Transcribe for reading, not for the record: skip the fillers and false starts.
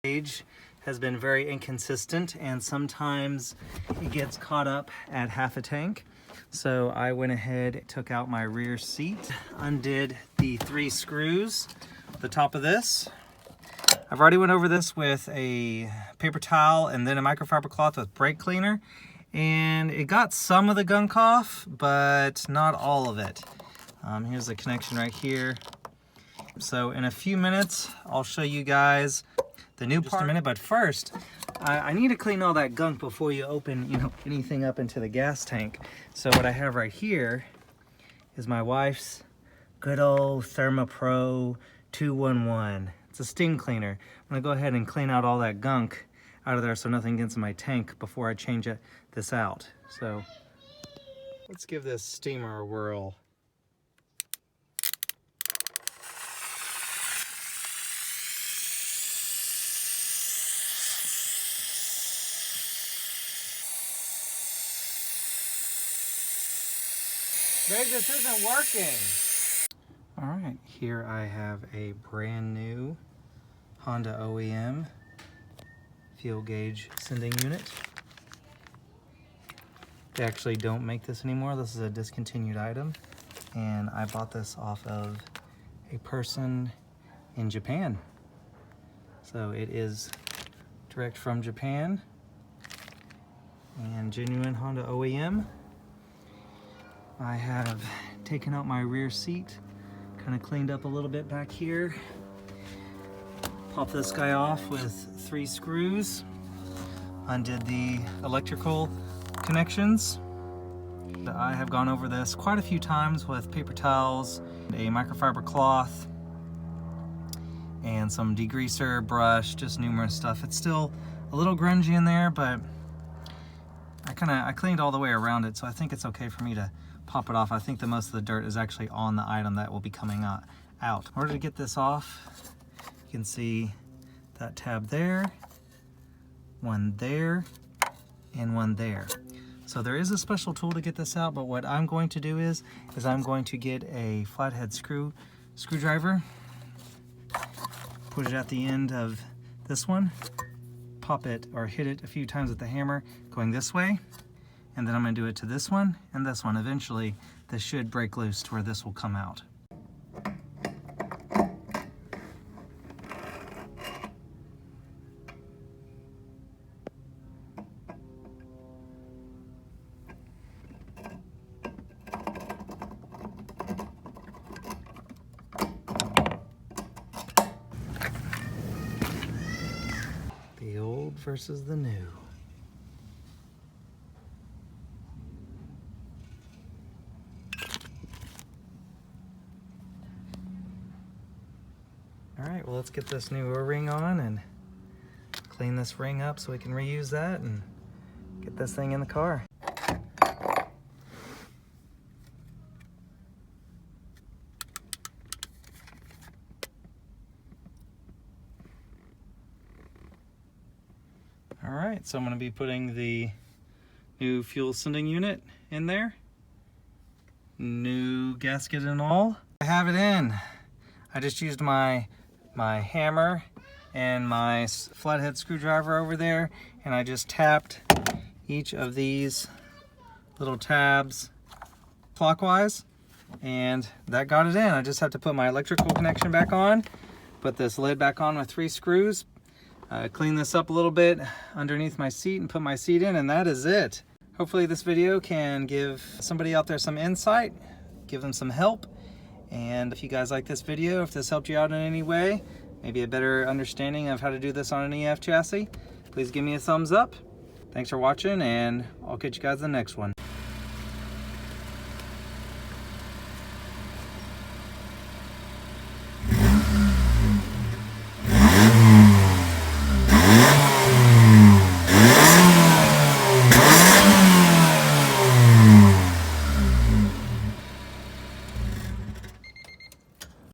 Gauge has been very inconsistent, and sometimes it gets caught up at half a tank. So I went ahead, took out my rear seat, undid the 3 screws at the top of this. I've already went over this with a paper towel and then a microfiber cloth with brake cleaner, and it got some of the gunk off, but not all of it. Here's the connection right here. So in a few minutes, I'll show you guys the new part. Just a minute, but first, I need to clean all that gunk before you open, anything up into the gas tank. So what I have right here is my wife's good old ThermaPro 211. It's a steam cleaner. I'm gonna go ahead and clean out all that gunk out of there so nothing gets in my tank before I change this out. So let's give this steamer a whirl. Babe, this isn't working. All right, here I have a brand new Honda OEM fuel gauge sending unit. They actually don't make this anymore. This is a discontinued item, and I bought this off of a person in Japan. So it is direct from Japan and genuine Honda OEM. I have taken out my rear seat, kind of cleaned up a little bit back here. Popped this guy off with 3 screws. Undid the electrical connections. I have gone over this quite a few times with paper towels, a microfiber cloth, and some degreaser, brush, just numerous stuff. It's still a little grungy in there, but I cleaned all the way around it, so I think it's okay for me to pop it off. I think the most of the dirt is actually on the item that will be coming out. In order to get this off, you can see that tab there, one there, and one there. So there is a special tool to get this out, but what I'm going to do is I'm going to get a flathead screwdriver, put it at the end of this one, pop it or hit it a few times with the hammer going this way, and then I'm going to do it to this one and this one. Eventually, this should break loose to where this will come out. The old versus the new. All right, well, let's get this new O-ring on and clean this ring up so we can reuse that and get this thing in the car. All right, so I'm going to be putting the new fuel sending unit in there. New gasket and all. I have it in. I just used my hammer and my flathead screwdriver over there, and I just tapped each of these little tabs clockwise, and that got it in. I just have to put my electrical connection back on, put this lid back on with 3 screws, clean this up a little bit underneath my seat and put my seat in, and that is it. Hopefully this video can give somebody out there some insight, give them some help. And if you guys like this video, if this helped you out in any way, maybe a better understanding of how to do this on an EF chassis, please give me a thumbs up. Thanks for watching, and I'll catch you guys in the next one.